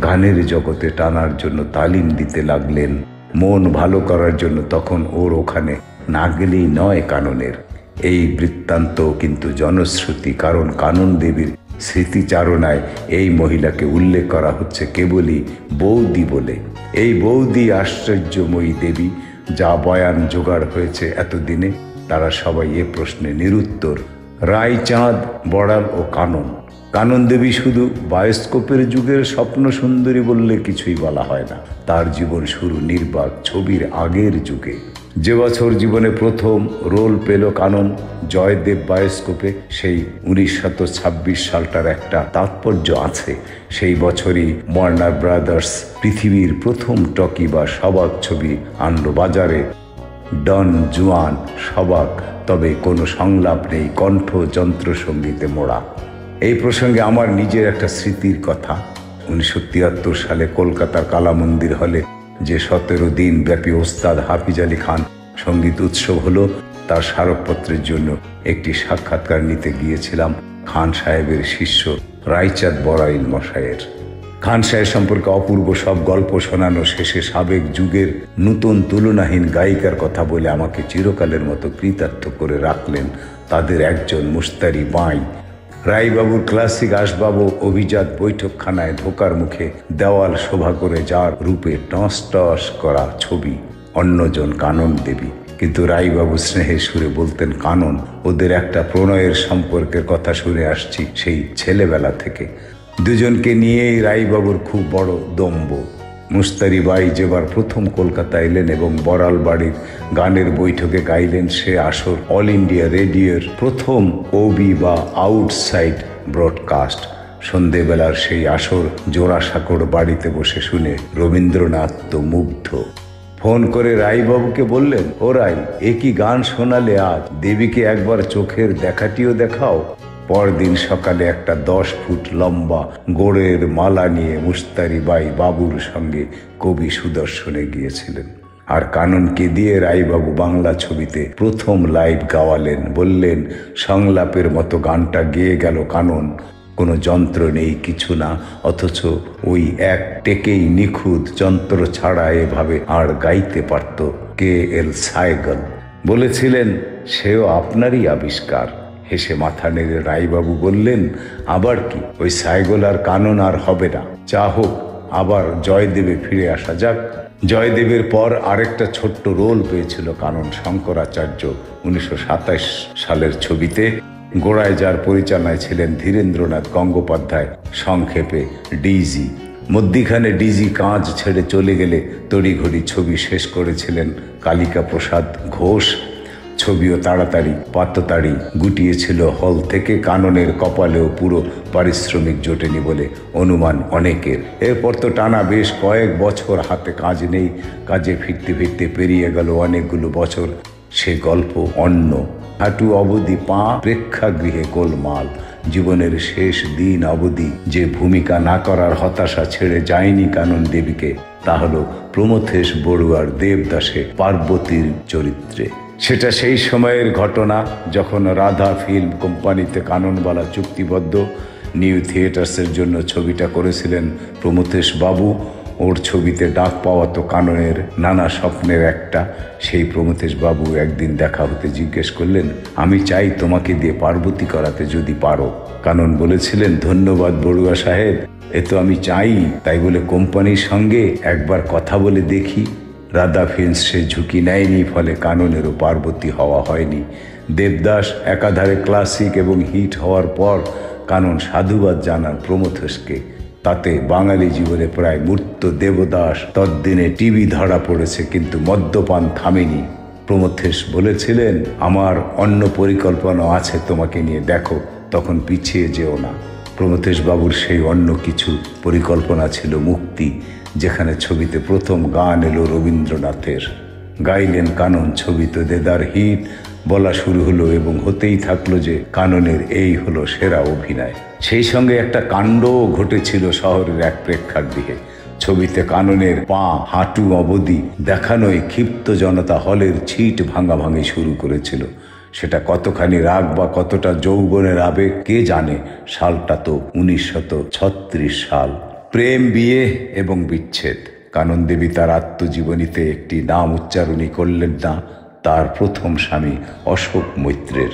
গানের জগতে টানার জন্য তালিম দিতে লাগলেন। মন ভালো করার জন্য তখন ওর ওখানে না গেলেই নয় কাননের। এই বৃত্তান্ত কিন্তু জনশ্রুতি, কারণ কানন দেবীর স্মৃতিচারণায় এই মহিলাকে উল্লেখ করা হচ্ছে কেবলই বৌদি বলে। এই বৌদি আশ্চর্যময়ী দেবী, যা বয়ান জোগাড় হয়েছে এতদিনে, তারা সবাই এ প্রশ্নে নিরুত্তর। রায়চাঁদ, বড়াল ও কানন দেবী শুধু বায়োস্কোপের যুগের স্বপ্ন সুন্দরী বললে কিছুই বলা হয় না। তার জীবন শুরু নির্বাক ছবির আগের যুগে। যে বছর জীবনে প্রথম রোল পেল কানন জয়দেব বায়োস্কোপে, সেই 1926 সালটার একটা তাৎপর্য আছে। সেই বছরই ওয়ার্নার ব্রাদার্স পৃথিবীর প্রথম টকি বা সবাক ছবি আনলো বাজারে। ডন জুয়ান সবাক, তবে কোনো সংলাপ নেই, কণ্ঠ যন্ত্রসঙ্গীতে মোড়া। এই প্রসঙ্গে আমার নিজের একটা স্মৃতির কথা। 1973 সালে কলকাতার কালামন্দির হলে যে 17 দিন ব্যাপী ওস্তাদ হাফিজ আলী খান সঙ্গীত উৎসব হলো, তার স্মারকপত্রের জন্য একটি সাক্ষাৎকার নিতে গিয়েছিলাম খান সাহেবের শিষ্য রায়চাঁদ বড়াইল মশাইয়ের। খান সাহেব সম্পর্কে অপূর্ব সব গল্প শোনানো শেষে সাবেক যুগের নতুন তুলনাহীন গায়িকার কথা বলে আমাকে চিরকালের মতো কৃতার্থ করে রাখলেন তাদের একজন মুস্তারি বাই। রায়বাবুর ক্লাসিক আসবাব ও অভিজাত বৈঠকখানায় ঢোকার মুখে দেওয়াল শোভা করে যার রূপে টস টস করা ছবি, অন্যজন কানন দেবী। কিন্তু রায়বাবু স্নেহের সুরে বলতেন, কানন, ওদের একটা প্রণয়ের সম্পর্কের কথা শুনে আসছি সেই ছেলেবেলা থেকে। দুজনকে নিয়েই রায়বাবুর খুব বড় দম্ভ। মুস্তারি বাই যেবার প্রথম কলকাতা এলেন এবং বড়াল বাড়ির গানের বৈঠকে গাইলেন, সে আসর অল ইন্ডিয়া রেডিওর প্রথম ওবি বা আউটসাইড ব্রডকাস্ট। সন্ধেবেলার সেই আসর জোড়াসাঁকোর বাড়িতে বসে শুনে রবীন্দ্রনাথ তো মুগ্ধ। ফোন করে রায়বাবুকে বললেন, ও রাই, এ কি গান শোনালে আজ, দেবীকে একবার চোখের দেখাটিও দেখাও। পরদিন সকালে একটা 10 ফুট লম্বা গোড়ের মালা নিয়ে মুস্তারি বাই বাবুর সঙ্গে কবি সুদর্শনে গিয়েছিলেন। আর কাননকে দিয়ে রায়বাবু বাংলা ছবিতে প্রথম লাইভ গাওয়ালেন। বললেন, সংলাপের মতো গানটা গেয়ে গেল কানন। কোনো যন্ত্র নেই, কিছু না, অথচ ওই এক টেকেই নিখুঁত, যন্ত্র ছাড়া এভাবে আর গাইতে পারত KL সাইগল। বলেছিলেন, সেও আপনারই আবিষ্কার। হেসে মাথা নেড়ে রায়বাবু বললেন, আবার কি, ওই সাইগল আর কানন আর হবে না। যা হোক, আবার জয়দেবে ফিরে আসা যাক। জয়দেবের পর আরেকটা ছোট্ট রোল পেয়েছিল কানন, শঙ্করাচার্য 1927 সালের ছবিতে। গোড়ায় যার পরিচালনায় ছিলেন ধীরেন্দ্রনাথ গঙ্গোপাধ্যায়, সংক্ষেপে ডিজি। মধ্যিখানে ডিজি কাজ ছেড়ে চলে গেলে তড়িঘড়ি ছবি শেষ করেছিলেন কালিকা প্রসাদ ঘোষ। ছবিও তাড়াতাড়ি পাত্তাড়ি গুটিয়েছিল হল থেকে। কাননের কপালেও পুরো পারিশ্রমিক জোটেনি বলে অনুমান অনেকের। এরপর তো টানা বেশ কয়েক বছর হাতে কাজ নেই। কাজে ফিরতে ফিরতে পেরিয়ে গেল অনেকগুলো বছর। সে গল্প অন্য। হাঁটু অবধি পা, প্রেক্ষাগৃহে গোলমাল। জীবনের শেষ দিন অবধি যে ভূমিকা না করার হতাশা ছেড়ে যায়নি কানন দেবীকে, তা হলো প্রমথেশ বড়ুয়ার দেবদাসে পার্বতীর চরিত্রে। সেটা সেই সময়ের ঘটনা যখন রাধা ফিল্ম কোম্পানিতে কাননবালা চুক্তিবদ্ধ। নিউ থিয়েটার্সের জন্য ছবিটা করেছিলেন প্রমথেশ বাবু। ওর ছবিতে ডাক পাওয়া তো কাননের নানা স্বপ্নের একটা। সেই প্রমথেশ বাবু একদিন দেখা হতে জিজ্ঞেস করলেন, আমি চাই তোমাকে দিয়ে পার্বতী করাতে যদি পারো। কানন বলেছিলেন, ধন্যবাদ বড়ুয়া সাহেব, এ তো আমি চাই। তাই বলে কোম্পানির সঙ্গে একবার কথা বলে দেখি। রাধা ফিল্মস সে ঝুঁকি নেয়নি, ফলে কাননেরও পার্বতী হওয়া হয়নি। দেবদাস একাধারে ক্লাসিক এবং হিট হওয়ার পর কানন সাধুবাদ জানান প্রমথেশকে। তাতে বাঙালি জীবনে প্রায় মূর্ত দেবদাস। তদ্দিনে টিভি ধরা পড়েছে, কিন্তু মদ্যপান থামেনি। প্রমথেশ বলেছিলেন, আমার অন্য পরিকল্পনা আছে তোমাকে নিয়ে, দেখো, তখন পিছিয়ে যেও না। প্রমথেশ বাবুর সেই অন্য কিছু পরিকল্পনা ছিল মুক্তি, যেখানে ছবিতে প্রথম গান এলো রবীন্দ্রনাথের। গাইলেন কানন। ছবিতে দেদার হিট বলা শুরু হলো এবং হতেই থাকলো যে কাননের এই হলো সেরা অভিনয়। সেই সঙ্গে একটা কাণ্ডও ঘটেছিল শহরের এক প্রেক্ষাগৃহে। ছবিতে কাননের পা হাঁটু অবধি দেখানোয় ক্ষিপ্ত জনতা হলের ছিট ভাঙাভাঙি শুরু করেছিল। সেটা কতখানি রাগ বা কতটা যৌবনের আবেগ কে জানে। সালটা তো 1936 সাল। প্রেম, বিয়ে এবং বিচ্ছেদ। কানন দেবী তার আত্মজীবনীতে একটি নাম উচ্চারণই করলেন না, তার প্রথম স্বামী অশোক মৈত্রের।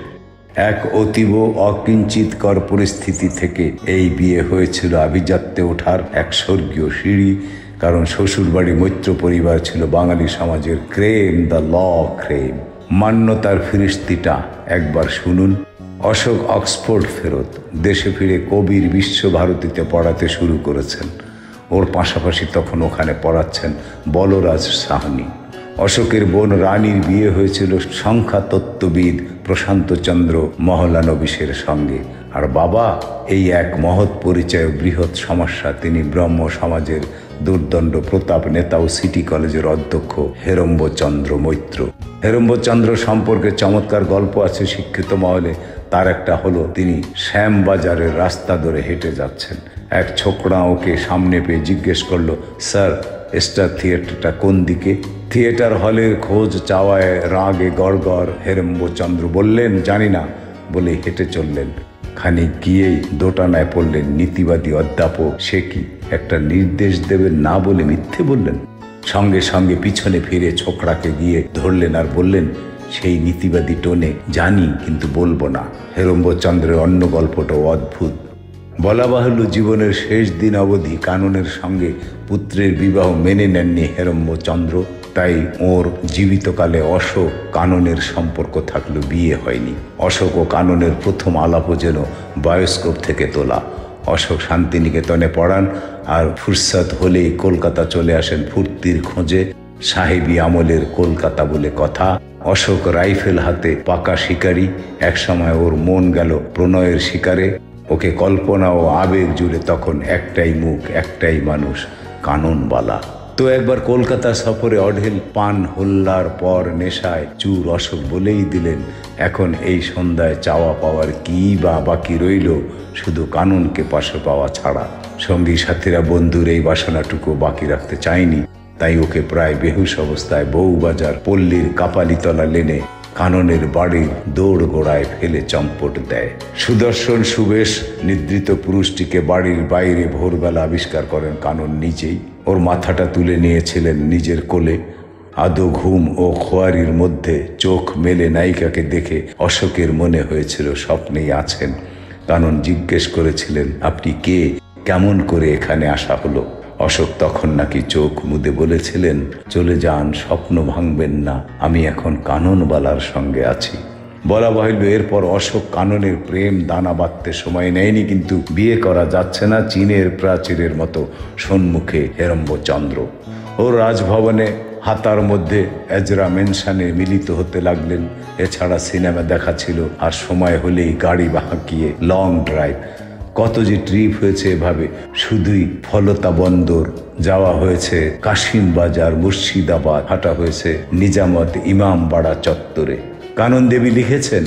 এক অতীব অকিঞ্চিতকর পরিস্থিতি থেকে এই বিয়ে হয়েছিল আভিজাত্যে ওঠার এক স্বর্গীয় সিঁড়ি। কারণ শ্বশুরবাড়ি মৈত্র পরিবার ছিল বাঙালি সমাজের ক্রেম, দ্য ল ক্রেম। মান্যতার ফিরিস্তিটা একবার শুনুন। অশোক অক্সফোর্ড ফেরত। দেশে ফিরে কবির বিশ্বভারতীতে পড়াতে শুরু করেছেন। ওর পাশাপাশি তখন ওখানে পড়াচ্ছেন বলরাজ সাহনি। অশোকের বোন রানীর বিয়ে হয়েছিল সংখ্যাতত্ত্ববিদ প্রশান্তচন্দ্র মহলানবিশের সঙ্গে। আর বাবা, এই এক মহৎ পরিচয় বৃহৎ সমস্যা। তিনি ব্রহ্ম সমাজের দুর্দণ্ড প্রতাপ নেতা ও সিটি কলেজের অধ্যক্ষ হেরম্বচন্দ্র মৈত্র। হেরম্বচন্দ্র সম্পর্কে চমৎকার গল্প আছে শিক্ষিত মহলে। তার একটা হলো, তিনি শ্যামবাজারের রাস্তা ধরে হেঁটে যাচ্ছেন। এক ছোকরা ওকে সামনে পেয়ে জিজ্ঞেস করলো, স্যার, স্টার থিয়েটারটা কোন দিকে? থিয়েটার হলের খোঁজ চাওয়ায় রাগে গড়গড় হেরম্বচন্দ্র বললেন, জানি না, বলে হেঁটে চললেন। খানিক গিয়েই দোটানায় পড়লেন নীতিবাদী অধ্যাপক। সে কি একটা নির্দেশ দেবেন না বলে মিথ্যে বললেন? সঙ্গে সঙ্গে পিছনে ফিরে ছোকরাকে গিয়ে ধরলেন আর বললেন, সেই নীতিবাদী টোনে, জানি কিন্তু বলবো না। হেরম্বচন্দ্রের অন্য গল্পটাও অদ্ভুত। বলা বাহুল্য, জীবনের শেষ দিন অবধি কাননের সঙ্গে পুত্রের বিবাহ মেনে নেননি হেরম্বচন্দ্র। তাই ওর জীবিতকালে অশোক কাননের সম্পর্ক থাকলেও বিয়ে হয়নি। অশোক ও কাননের প্রথম আলাপও যেন বায়োস্কোপ থেকে তোলা। অশোক শান্তিনিকেতনে পড়ান আর ফুরসত হলেই কলকাতা চলে আসেন ফুর্তির খোঁজে। সাহেবী আমলের কলকাতা বলে কথা। অশোক রাইফেল হাতে পাকা শিকারী। একসময় ওর মন গেল প্রণয়ের শিকারে। ওকে কল্পনা ও আবেগ জুড়ে তখন একটাই মুখ, একটাই মানুষ, কাননবালা। তো একবার কলকাতা সফরে অঢেল পান হল্লার পর নেশায় চুর অশোক বলেই দিলেন, এখন এই সন্ধ্যায় চাওয়া পাওয়ার কি বা বাকি রইল, শুধু কাননকে পাশে পাওয়া ছাড়া। সঙ্গী সাথীরা বন্ধুর এই বাসনাটুকু বাকি রাখতে চায়নি। তাই ওকে প্রায় বেহুশ অবস্থায় বউবাজার পল্লীর কাপালিতলা লেনে কাননের বাড়ির দৌড় গোড়ায় ফেলে চম্পট দেয়। সুদর্শন সুবেশ নিদ্রিত পুরুষটিকে বাড়ির বাইরে ভোরবেলা আবিষ্কার করেন কানন নিজেই। ওর মাথাটা তুলে নিয়েছিলেন নিজের কোলে। আদো ঘুম ও খোয়ারির মধ্যে চোখ মেলে নায়িকাকে দেখে অশোকের মনে হয়েছিল স্বপ্নেই আছেন। কানন জিজ্ঞেস করেছিলেন, আপনি কে, কেমন করে এখানে আসা হলো? অশোক তখন নাকি চোখ মুদে বলেছিলেন, চলে যান, স্বপ্ন ভাঙবেন না, আমি এখন কাননবালার সঙ্গে আছি। বলা বাহুল্য এরপর অশোক কাননের প্রেম দানা বাঁধতে সময় নেয়নি, কিন্তু বিয়ে করা যাচ্ছে না চীনের প্রাচীরের মতো সম্মুখে হেরম্বচন্দ্র। ও রাজভবনে হাতার মধ্যে এজরা মেনশনে মিলিত হতে লাগলেন। এছাড়া সিনেমা দেখা ছিল, আর সময় হলেই গাড়ি হাঁকিয়ে লং ড্রাইভ। কত যে ট্রিপ হয়েছে এভাবে, শুধুই ফলতা বন্দর যাওয়া হয়েছে, কাশিম বাজার, মুর্শিদাবাদ, হাঁটা হয়েছে নিজামত ইমামবাড়া চত্বরে। কানন দেবী লিখেছেন,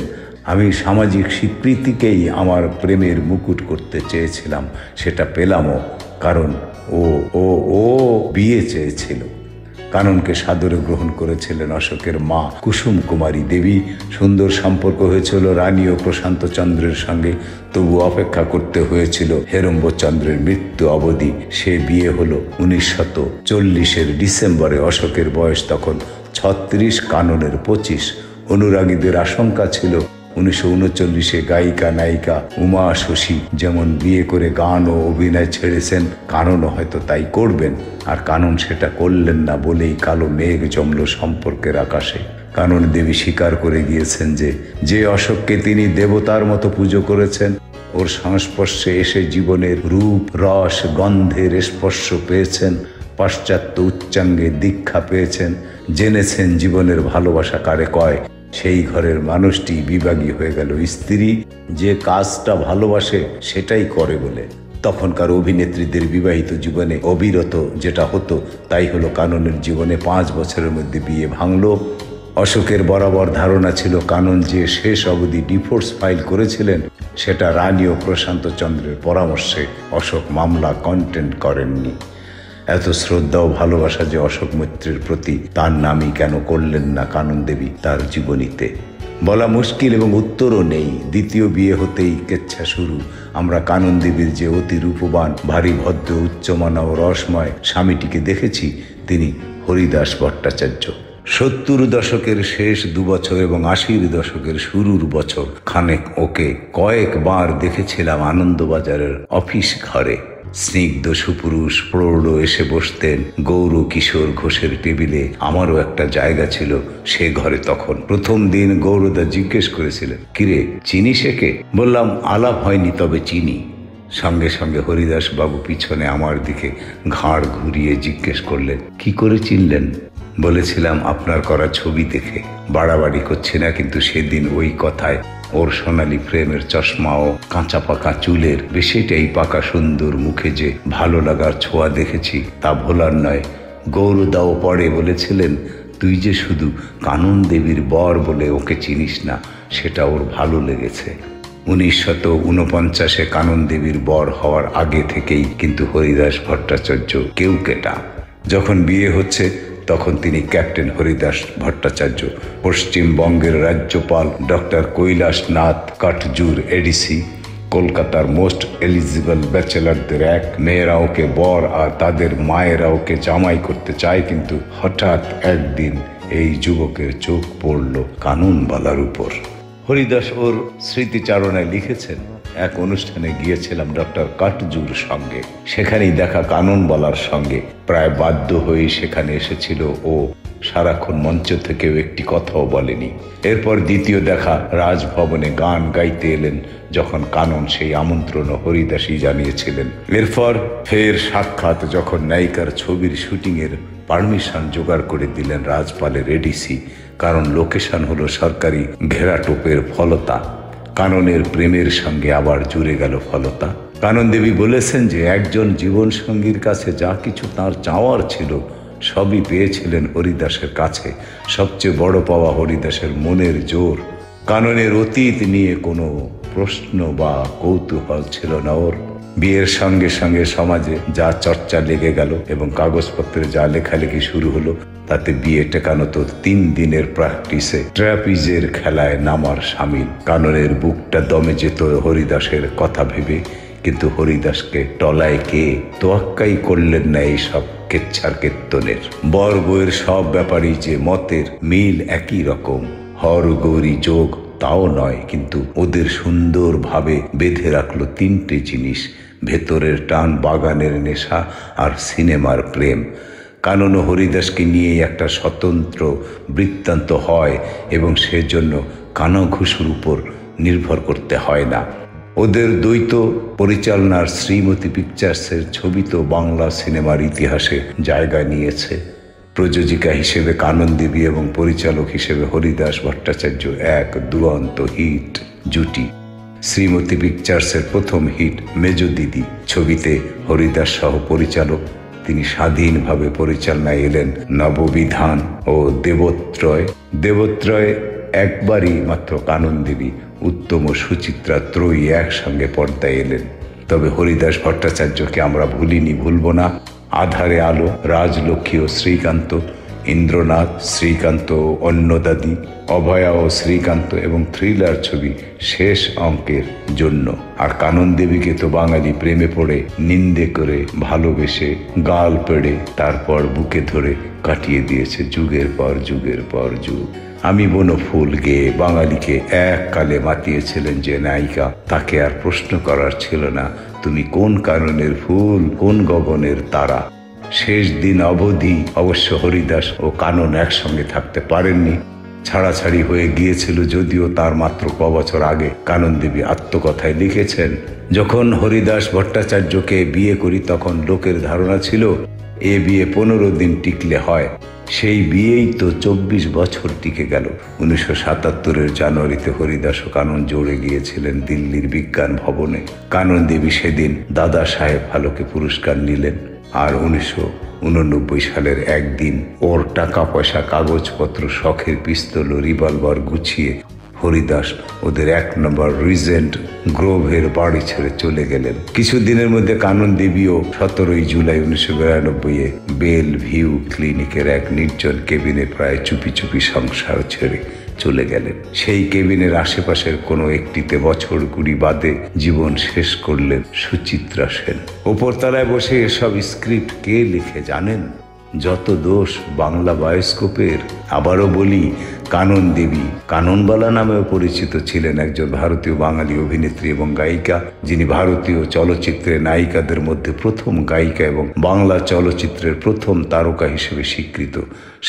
আমি সামাজিক স্বীকৃতিকেই আমার প্রেমের মুকুট করতে চেয়েছিলাম, সেটা পেলামও, কারণ ও ও ও বিয়ে চেয়েছিল। কাননকে সাদরে গ্রহণ করেছিলেন অশোকের মা কুসুম কুমারী দেবী। সুন্দর সম্পর্ক হয়েছিল রানী ও প্রশান্ত চন্দ্রের সঙ্গে, তবু অপেক্ষা করতে হয়েছিল হেরম্বচন্দ্রের মৃত্যু অবধি। সে বিয়ে হলো 1940-এর ডিসেম্বরে। অশোকের বয়স তখন 36, কাননের 25। অনুরাগীদের আশঙ্কা ছিল 1939-এ গায়িকা নায়িকা উমা শশী যেমন বিয়ে করে গান ও অভিনয় ছেড়েছেন, কাননও হয়তো তাই করবেন। আর কানন সেটা করলেন না বলেই কালো মেঘ জমল সম্পর্কের আকাশে। কানন দেবী স্বীকার করে গিয়েছেন যে অশোককে তিনি দেবতার মতো পুজো করেছেন, ওর সংস্পর্শে এসে জীবনের রূপ, রস, গন্ধের স্পর্শ পেয়েছেন, পাশ্চাত্য উচ্চাঙ্গে দীক্ষা পেয়েছেন, জেনেছেন জীবনের ভালোবাসা কারে কয়। সেই ঘরের মানুষটি বিভাগী হয়ে গেল স্ত্রী, যে কাজটা ভালোবাসে সেটাই করে বলে। তখনকার অভিনেত্রীদের বিবাহিত জীবনে অবিরত যেটা হতো তাই হলো কাননের জীবনে। 5 বছরের মধ্যে বিয়ে ভাঙল। অশোকের বরাবর ধারণা ছিল কানন যে শেষ অবধি ডিভোর্স ফাইল করেছিলেন, সেটা রানী ও প্রশান্ত চন্দ্রের পরামর্শে। অশোক মামলা কন্টেন্ট করেননি। এত শ্রদ্ধা ও ভালোবাসা যে অশোক মৈত্রের প্রতি, তার নামই কেন করলেন না কানন দেবী তার জীবনীতে? বলা মুশকিল এবং উত্তরও নেই। দ্বিতীয় বিয়ে হতেই কেচ্ছা শুরু। আমরা কানন দেবীর যে অতি রূপবান, ভারী ভদ্র, উচ্চমানা ও রসময় স্বামীটিকে দেখেছি, তিনি হরিদাস ভট্টাচার্য। 70 দশকের শেষ 2 বছর এবং 80 দশকের শুরুর বছর খানেক ওকে কয়েকবার দেখেছিলাম আনন্দবাজারের অফিস ঘরে। স্নিগ্ধ সুপুরুষ প্রৌঢ় এসে বসতেন গৌর কিশোর ঘোষের টেবিলে। আমারও একটা জায়গা ছিল সে ঘরে তখন। প্রথম দিন গৌরদা জিজ্ঞেস করেছিলেন, কিরে চিনিস একে? বললাম, আলাপ হয়নি, তবে চিনি। সঙ্গে সঙ্গে হরিদাস বাবু পিছনে আমার দিকে ঘাড় ঘুরিয়ে জিজ্ঞেস করলেন, কি করে চিনলেন? বলেছিলাম, আপনার করা ছবি দেখে। বাড়াবাড়ি করছি না, কিন্তু সেদিন ওই কথায় ওর সোনালি ফ্রেমের চশমা ও কাঁচা পাকা চুলের বেশিটাই পাকা সুন্দর মুখে যে ভালো লাগার ছোঁয়া দেখেছি তা ভোলার নয়। গৌরদাও পরে বলেছিলেন, তুই যে শুধু কানন দেবীর বর বলে ওকে চিনিস না, সেটা ওর ভালো লেগেছে। 1949-এ কানন দেবীর বর হওয়ার আগে থেকেই কিন্তু হরিদাস ভট্টাচার্য কেউকেটা। যখন বিয়ে হচ্ছে তখন তিনি ক্যাপ্টেন হরিদাস ভট্টাচার্য। পশ্চিমবঙ্গের রাজ্যপাল ডক্টর কৈলাসনাথ কাটজুর এডিসি, কলকাতার মোস্ট এলিজিবল ব্যাচেলারদের এক। মেয়েরা ওকে বর আর তাদের মায়েরা ওকে জামাই করতে চায়, কিন্তু হঠাৎ একদিন এই যুবকের চোখ পড়ল কাননবালার উপর। হরিদাস ওর স্মৃতিচারণায় লিখেছেন, এক অনুষ্ঠানে গিয়েছিলাম ডক্টর কাটজুর সঙ্গে। সেখানেই দেখা কাননবালার সঙ্গে। প্রায় বাধ্য হয়ে সেখানে এসেছিল ও। সারাক্ষণ মঞ্চ থেকেও একটি কথাও বলেনি। এরপর দ্বিতীয় দেখা রাজভবনে গান গাইতে এলেন যখন কানন, সেই আমন্ত্রণ হরিদাসই জানিয়েছিলেন। এরপর ফের সাক্ষাৎ যখন নায়িকার ছবির শুটিংয়ের পারমিশন জোগাড় করে দিলেন রাজপালের এডিসি, কারণ লোকেশন হলো সরকারি ঘেরাটোপের ফলতা। কাননের প্রেমের সঙ্গে আবার জুড়ে গেল ফলতা। কানন দেবী বলেছেন যে একজন জীবনসঙ্গীর কাছে যা কিছু তার চাওয়ার ছিল সবই পেয়েছিলেন হরিদাসের কাছে। সবচেয়ে বড় পাওয়া হরিদাসের মনের জোর। কাননের অতীত নিয়ে কোনো প্রশ্ন বা কৌতূহল ছিল না ওর। বিয়ের সঙ্গে সঙ্গে সমাজে যা চর্চা লেগে গেল এবং কাগজপত্রে যা লেখালেখি শুরু হলো, তাতে বিয়ে টেকানো তো 3 দিনের প্র্যাকটিসে ট্র্যাপিজের খেলায় নামার সামিল। কাননের বুকটা দমে যেত হরিদাসের কথা ভেবে, কিন্তু হরিদাসকে টলায় কে? তোয়াক্কাই করলেন না এইসব কেচ্ছার কেত্তনের। বর বউয়ের সব ব্যাপারেই যে মতের মিল একই রকম, হর গৌরী যোগ তাও নয়, কিন্তু ওদের সুন্দরভাবে বেঁধে রাখলো 3টে জিনিস: ভেতরের টান, বাগানের নেশা আর সিনেমার প্রেম। কানন ও হরিদাসকে নিয়েই একটা স্বতন্ত্র বৃত্তান্ত হয় এবং সেজন্য কানাঘুষোর উপর নির্ভর করতে হয় না। ওদের দ্বৈত পরিচালনার শ্রীমতী পিকচার্সের ছবি তো বাংলা সিনেমার ইতিহাসে জায়গা নিয়েছে। প্রযোজিকা হিসেবে কানন দেবী এবং পরিচালক হিসেবে হরিদাস ভট্টাচার্য এক দুরন্ত হিট জুটি। শ্রীমতী পিকচার্সের প্রথম হিট মেজ দিদি ছবিতে হরিদাস সহ পরিচালক, তিনি স্বাধীনভাবে পরিচালনায় এলেন নববিধান ও দেবত্রয় একবারই মাত্র কানন দেবী, উত্তম ও সুচিত্রা ত্রয়ী একসঙ্গে পর্দায় এলেন। তবে হরিদাস ভট্টাচার্যকে আমরা ভুলব না। আধারে আলো, রাজলক্ষ্মী ও শ্রীকান্ত, ইন্দ্রনাথ, শ্রীকান্ত ও অন্নদাদি, অভয়া ও শ্রীকান্ত এবং থ্রিলার ছবি শেষ অঙ্কের জন্য। আর কানন দেবীকে তো বাঙালি প্রেমে পড়ে, নিন্দে করে, ভালোবেসে, গাল পেড়ে, তারপর বুকে ধরে কাটিয়ে দিয়েছে যুগের পর যুগ। আমি বনফুল গেয়ে বাঙালিকে এককালে মাতিয়েছিলেন যে নায়িকা, তাকে আর প্রশ্ন করার ছিল না, তুমি কোন কাননের ফুল, কোন গগনের তারা। শেষ দিন অবধি অবশ্য হরিদাস ও কানন একসঙ্গে থাকতে পারেননি, ছাড়াছাড়ি হয়ে গিয়েছিল। যদিও তার মাত্র কবছর আগে কানন দেবী আত্মকথায় লিখেছেন, যখন হরিদাস ভট্টাচার্যকে বিয়ে করি তখন লোকের ধারণা ছিল এ বিয়ে 15 দিন টিকলে হয়। সেই বিয়েই তো 24 বছর টিকে গেল। 1977-এর জানুয়ারিতে হরিদাস ও কানন জোড়ে গিয়েছিলেন দিল্লির বিজ্ঞান ভবনে। কানন দেবী সেদিন দাদা সাহেব ফালকে পুরস্কার নিলেন। আর 1989 সালের একদিন ওর টাকা পয়সা, কাগজপত্র, শখের পিস্তল ও রিভলভার গুছিয়ে হরিদাস ওদের 1 নম্বর রিজেন্ট গ্রোভের বাড়ি ছেড়ে চলে গেলেন। কিছুদিনের মধ্যে কানন দেবীও 17 জুলাই 1992-এ বেল ভিউ ক্লিনিকের এক নির্জন কেবিনে প্রায় চুপি সংসার ছেড়ে চলে গেলেন। সেই কেবিনের আশেপাশের কোনো একটিতে বছর 20 বাদে জীবন শেষ করলেন সুচিত্রা সেন। ওপরতলায় বসে এসব স্ক্রিপ্ট কে লিখে জানেন? যত দোষ বাংলা বায়োস্কোপের। আবারও বলি, কানন দেবী কাননবালা নামেও পরিচিত ছিলেন একজন ভারতীয় বাঙালি অভিনেত্রী এবং গায়িকা, যিনি ভারতীয় চলচ্চিত্রের নায়িকাদের মধ্যে প্রথম গায়িকা এবং বাংলা চলচ্চিত্রের প্রথম তারকা হিসেবে স্বীকৃত।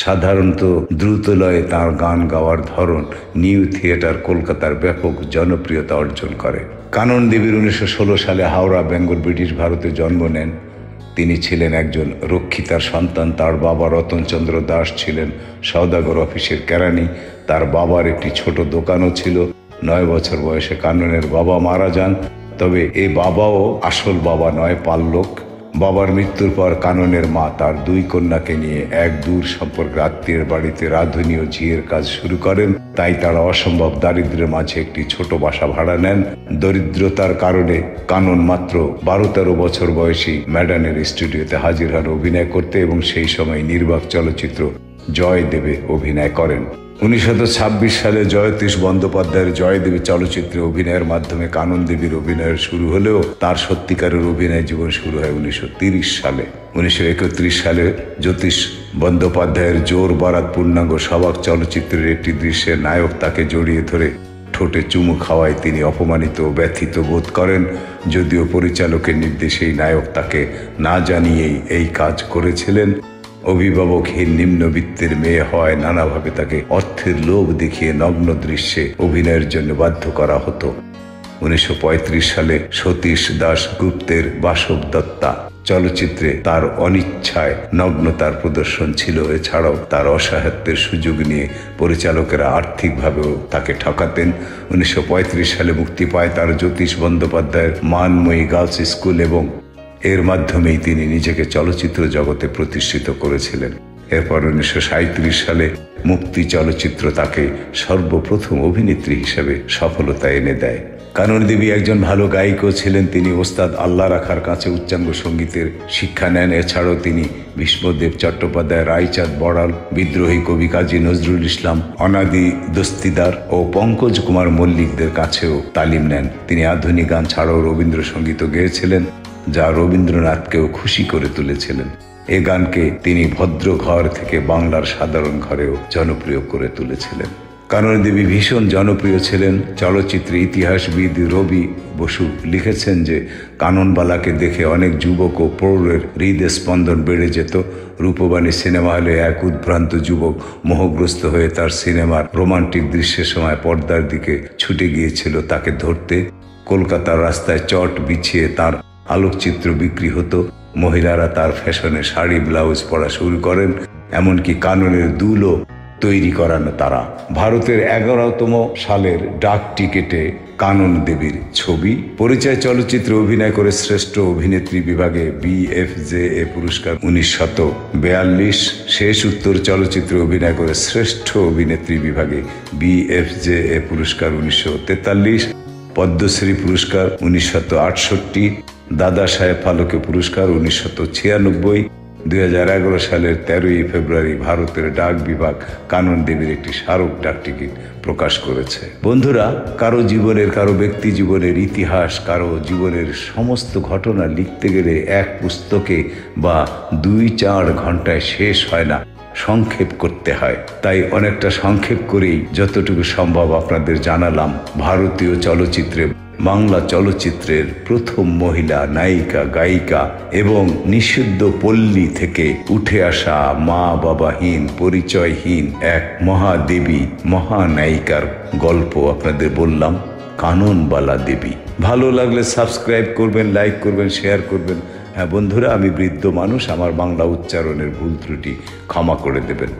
সাধারণত দ্রুতলয়ে তাঁর গান গাওয়ার ধরন নিউ থিয়েটার কলকাতার ব্যাপক জনপ্রিয়তা অর্জন করে। কানন দেবীর 1916 সালে হাওড়া, বেঙ্গল, ব্রিটিশ ভারতে জন্ম নেন। তিনি ছিলেন একজন রক্ষিতার সন্তান। তার বাবা রতনচন্দ্র দাস ছিলেন সওদাগর অফিসের কেরানি। তার বাবার একটি ছোট দোকানও ছিল। 9 বছর বয়সে কাননের বাবা মারা যান। তবে এ বাবাও আসল বাবা নয়, পাল্লক। বাবার মৃত্যুর পর কাননের মা তার 2 কন্যাকে নিয়ে এক দূর সম্পর্কে আত্মীয়ের বাড়িতে রাঁধুনি ও ঝিয়ের কাজ শুরু করেন। তাই তারা অসম্ভব দারিদ্র্যের মাঝে একটি ছোট বাসা ভাড়া নেন। দরিদ্রতার কারণে কানন মাত্র 12-13 বছর বয়সী ম্যাডানের স্টুডিওতে হাজির হন অভিনয় করতে এবং সেই সময় নির্বাক চলচ্চিত্র জয়দেবে অভিনয় করেন। 1926 সালে জয়তীশ বন্দ্যোপাধ্যায়ের জয়দেবী চলচ্চিত্রে অভিনয়ের মাধ্যমে কানন দেবীর অভিনয়ের শুরু হলেও তার সত্যিকারের অভিনয় জীবন শুরু হয় 1930 সালে। 1931 সালে জ্যোতিষ বন্দ্যোপাধ্যায়ের জোর বারাত পূর্ণাঙ্গ সবাক চলচ্চিত্রের একটি দৃশ্যে নায়ক তাকে জড়িয়ে ধরে ঠোঁটে চুমু খাওয়ায় তিনি অপমানিত ও ব্যথিত বোধ করেন। যদিও পরিচালকের নির্দেশেই নায়ক তাকে না জানিয়েই এই কাজ করেছিলেন। অভিভাবকহীন নিম্নবিত্তের মেয়ে হয়, নানাভাবে তাকে অর্থের লোভ দেখিয়ে নগ্ন দৃশ্যে অভিনয়ের জন্য বাধ্য করা হতো। 1935 সালে সতীশ দাশগুপ্তের বাসব দত্তা চলচ্চিত্রে তার অনিচ্ছায় নগ্নতার প্রদর্শন ছিল। এছাড়াও তার অসহায়ত্বের সুযোগ নিয়ে পরিচালকেরা আর্থিকভাবেও তাকে ঠকাতেন। 1935 সালে মুক্তি পায় তার জ্যোতিষ বন্দ্যোপাধ্যায়ের মানময়ী গার্লস স্কুল এবং এর মাধ্যমেই তিনি নিজেকে চলচ্চিত্র জগতে প্রতিষ্ঠিত করেছিলেন। এরপর 1937 সালে মুক্তি চলচ্চিত্র তাকে সর্বপ্রথম অভিনেত্রী হিসেবে সফলতা এনে দেয়। কানন দেবী একজন ভালো গায়িকাও ছিলেন। তিনি ওস্তাদ আল্লাহ রাখার কাছে উচ্চাঙ্গ সঙ্গীতের শিক্ষা নেন। এছাড়াও তিনি ভীষ্মদেব চট্টোপাধ্যায়, রায়চাঁদ বড়াল, বিদ্রোহী কবি কাজী নজরুল ইসলাম, অনাদি দস্তিদার ও পঙ্কজ কুমার মল্লিকদের কাছেও তালিম নেন। তিনি আধুনিক গান ছাড়াও রবীন্দ্রসঙ্গীতও গেয়েছিলেন, যা রবীন্দ্রনাথকেও খুশি করে তুলেছিলেন। এ গানকে তিনি ভদ্র ঘর থেকে বাংলার সাধারণ ঘরেও জনপ্রিয় করে তুলেছিলেন। কানন দেবী ভীষণ জনপ্রিয় ছিলেন। চলচ্চিত্রে ইতিহাসবিদ রবি বসু লিখেছেন যে কাননবালাকে দেখে অনেক যুবক ও প্রৌঢ়ের হৃদয় স্পন্দন বেড়ে যেত। রূপবাণী সিনেমা হলে এক উদ্ভ্রান্ত যুবক মোহগ্রস্ত হয়ে তার সিনেমার রোমান্টিক দৃশ্যের সময় পর্দার দিকে ছুটে গিয়েছিল তাকে ধরতে। কলকাতার রাস্তায় চট বিছিয়ে তার আলোকচিত্র বিক্রি হতো। মহিলারা তার ফ্যাশনে শাড়ি ব্লাউজ পরা শুরু করেন, এমনকি কাননের দুলও তৈরি করানো তারা। ভারতের 11তম সালের ডাক টিকেটে কানন দেবীর ছবি। পরিচয় চলচ্চিত্রে অভিনয় করে শ্রেষ্ঠ অভিনেত্রী বিভাগে BFJA পুরস্কার 1942। শেষ উত্তর চলচ্চিত্রে অভিনয় করে শ্রেষ্ঠ অভিনেত্রী বিভাগে BFJA পুরস্কার 1943। পদ্মশ্রী পুরস্কার 1968। দাদা সাহেব ফালকে পুরস্কার 1996। 2011 সালের 13ই ফেব্রুয়ারি ভারতের ডাক বিভাগ কানন দেবীর একটি স্মারক ডাক টিকিট প্রকাশ করেছে। বন্ধুরা, কারো জীবনের, কারো ব্যক্তি জীবনের ইতিহাস, কারো জীবনের সমস্ত ঘটনা লিখতে গেলে এক পুস্তকে বা 2-4 ঘন্টায় শেষ হয় না, সংক্ষেপ করতে হয়। তাই অনেকটা সংক্ষেপ করেই যতটুকু সম্ভব আপনাদের জানালাম। ভারতীয় চলচ্চিত্রে, বাংলা চলচ্চিত্রের প্রথম মহিলা নায়িকা, গায়িকা এবং নিষিদ্ধ পল্লী থেকে উঠে আসা মা বাবাহীন, পরিচয়হীন এক মহাদেবী, মহানায়িকার গল্প আপনাদের বললাম, কাননবালা দেবী। ভালো লাগলে সাবস্ক্রাইব করবেন, লাইক করবেন, শেয়ার করবেন। হ্যাঁ বন্ধুরা, আমি বৃদ্ধ মানুষ, আমার বাংলা উচ্চারণের ভুল ত্রুটি ক্ষমা করে দেবেন।